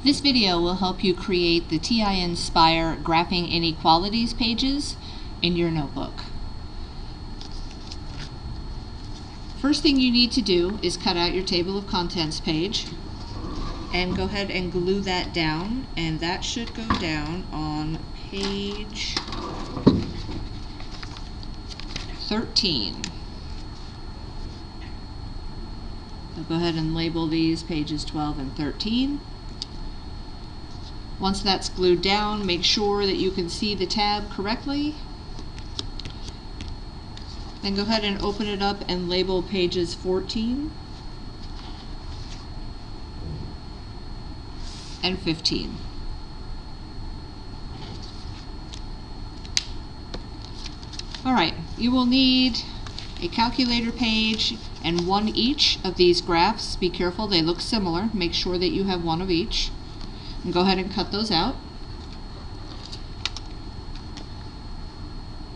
This video will help you create the TI Nspire Graphing Inequalities pages in your notebook. First thing you need to do is cut out your table of contents page and go ahead and glue that down, and that should go down on page 13. So go ahead and label these pages 12 and 13. Once that's glued down, make sure that you can see the tab correctly. Then go ahead and open it up and label pages 14 and 15. Alright, you will need a calculator page and one each of these graphs. Be careful, they look similar. Make sure that you have one of each. And go ahead and cut those out.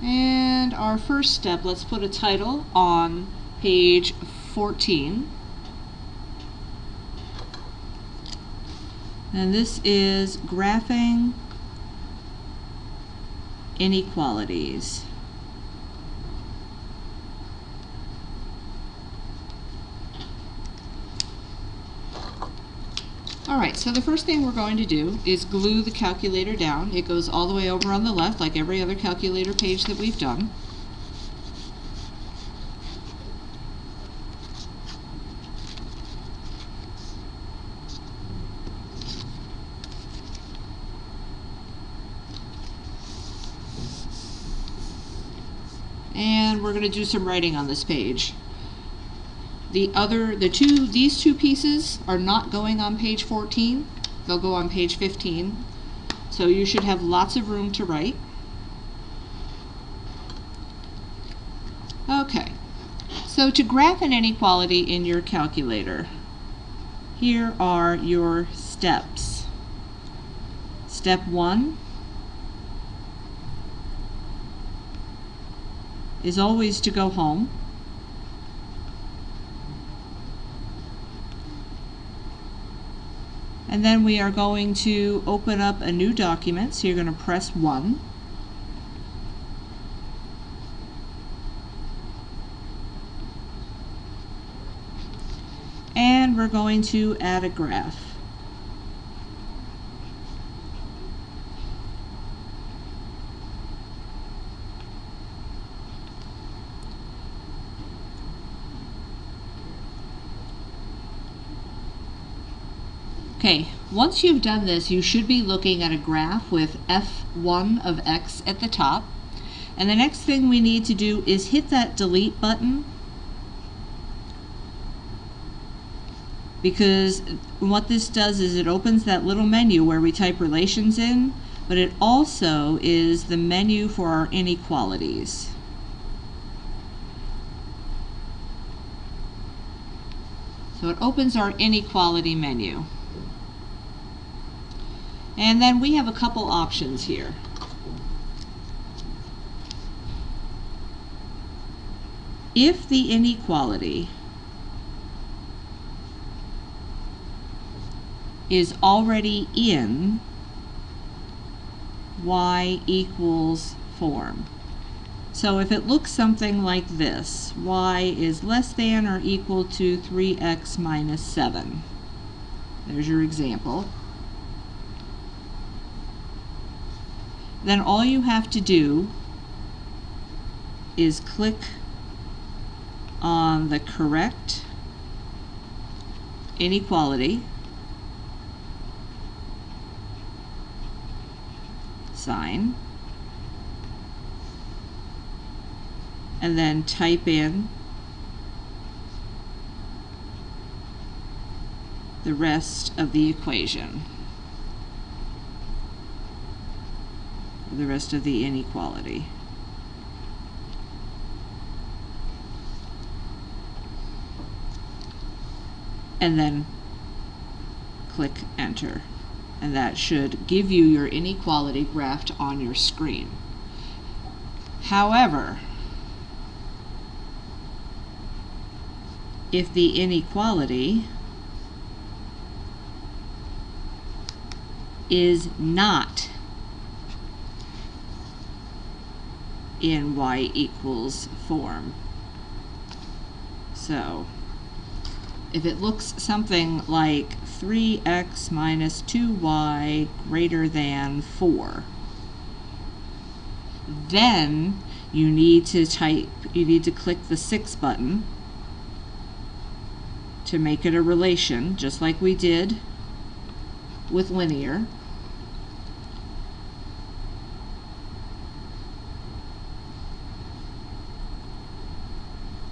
And our first step, let's put a title on page 14. And this is Graphing Inequalities. Alright, so the first thing we're going to do is glue the calculator down. It goes all the way over on the left, like every other calculator page that we've done. And we're going to do some writing on this page. These two pieces are not going on page 14. They'll go on page 15. So you should have lots of room to write. Okay, so to graph an inequality in your calculator, here are your steps. Step 1 is always to go home. And then we are going to open up a new document, so you're going to press 1. And we're going to add a graph. Okay, once you've done this, you should be looking at a graph with f1 of x at the top. And the next thing we need to do is hit that delete button, because what this does is it opens that little menu where we type relations in, but it also is the menu for our inequalities. So it opens our inequality menu. And then we have a couple options here. If the inequality is already in y equals form. So if it looks something like this, y is less than or equal to 3x minus 7. There's your example. Then all you have to do is click on the correct inequality sign and then type in the rest of the equation, the rest of the inequality. And then click enter. And that should give you your inequality graphed on your screen. However, if the inequality is not in y equals form. So if it looks something like 3x minus 2y greater than 4, then you need to click the 6 button to make it a relation, just like we did with linear.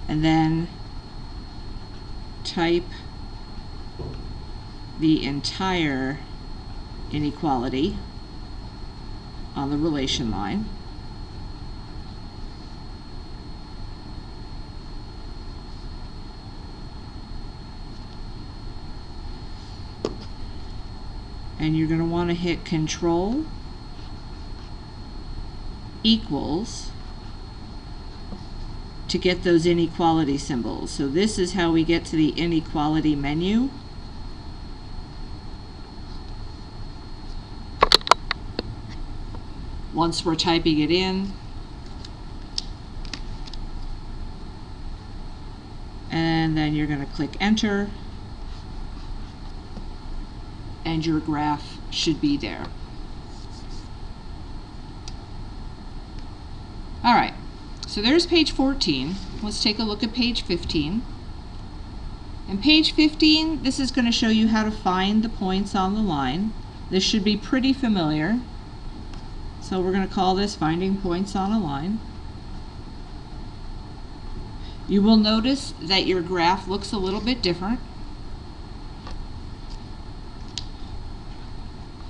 And then type the entire inequality on the relation line. And you're going to want to hit Control equals to get those inequality symbols. So this is how we get to the inequality menu. Once we're typing it in, and then you're going to click Enter, and your graph should be there. All right, so there's page 14. Let's take a look at page 15. And page 15, this is going to show you how to find the points on the line. This should be pretty familiar. So we're going to call this Finding Points on a Line. You will notice that your graph looks a little bit different.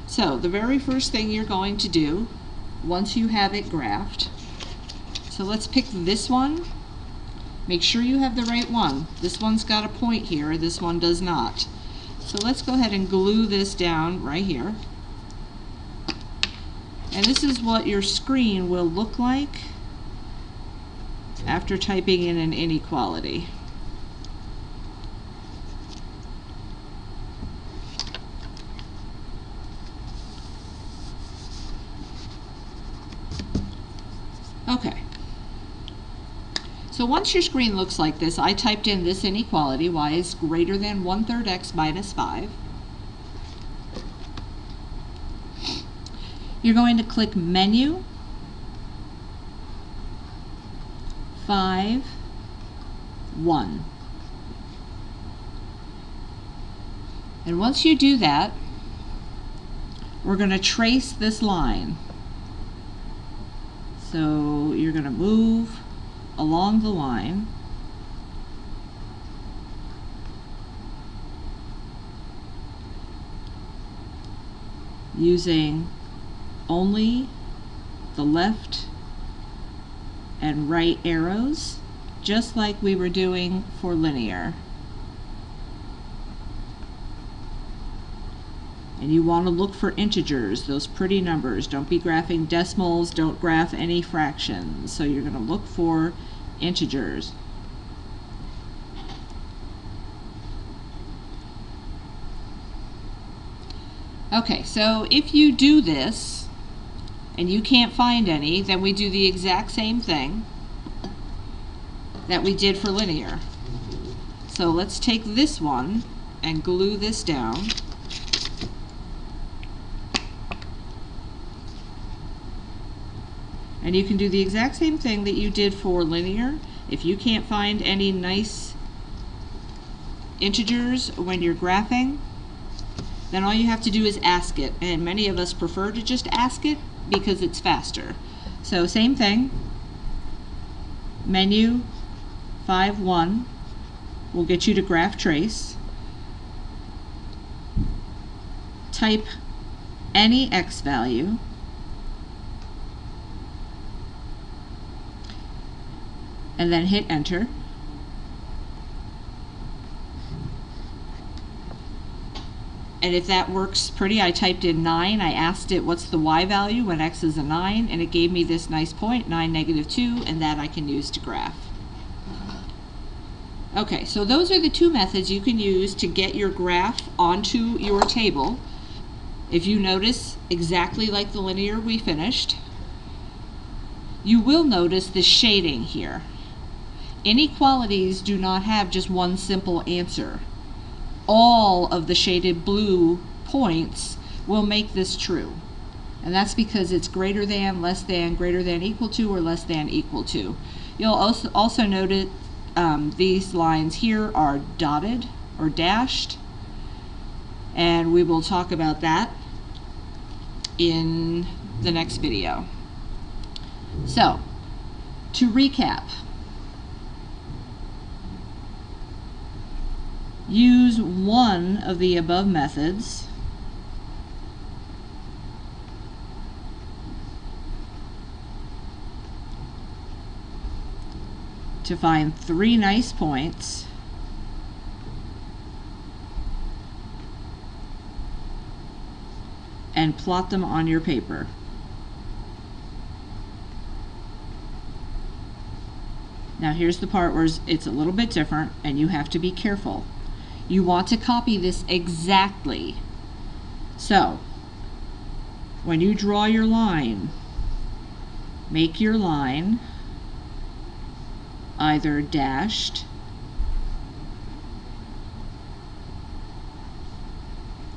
So the very first thing you're going to do, once you have it graphed, so let's pick this one. Make sure you have the right one. This one's got a point here, this one does not. So let's go ahead and glue this down right here. And this is what your screen will look like after typing in an inequality. Okay. So once your screen looks like this, I typed in this inequality, y is greater than 1/3 x minus 5. You're going to click Menu, 5, 1. And once you do that, we're going to trace this line. So you're going to move along the line. Using only the left and right arrows, just like we were doing for linear. And you want to look for integers, those pretty numbers. Don't be graphing decimals, don't graph any fractions. So you're going to look for integers. Okay, so if you do this and you can't find any, then we do the exact same thing that we did for linear. So let's take this one and glue this down. And you can do the exact same thing that you did for linear. If you can't find any nice integers when you're graphing, then all you have to do is ask it. And many of us prefer to just ask it because it's faster. So same thing. Menu 5, 1 will get you to graph trace. Type any x value. And then hit enter. And if that works pretty, I typed in 9, I asked it what's the y value when x is a 9, and it gave me this nice point, 9, -2, and that I can use to graph. Okay, so those are the two methods you can use to get your graph onto your table. If you notice, exactly like the linear we finished, you will notice the shading here. Inequalities do not have just one simple answer. All of the shaded blue points will make this true. And that's because it's greater than, less than, greater than, equal to, or less than, equal to. You'll also notice these lines here are dotted or dashed, and we will talk about that in the next video. So, to recap, use one of the above methods to find 3 nice points and plot them on your paper. Now here's the part where it's a little bit different and you have to be careful. You want to copy this exactly. So, when you draw your line, make your line either dashed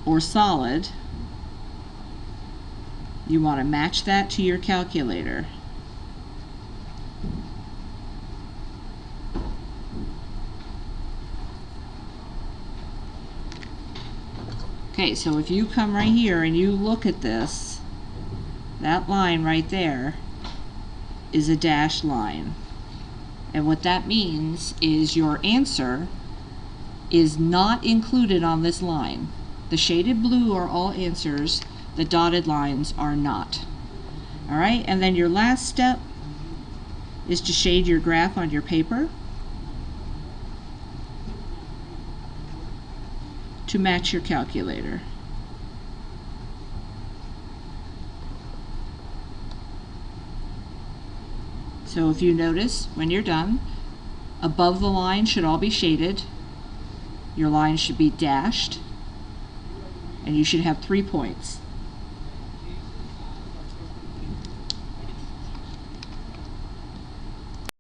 or solid. You want to match that to your calculator. Okay, so if you come right here and you look at this, that line right there is a dashed line. And what that means is your answer is not included on this line. The shaded blue are all answers, the dotted lines are not. Alright, and then your last step is to shade your graph on your paper to match your calculator. So if you notice, when you're done, above the line should all be shaded, your line should be dashed, and you should have 3 points.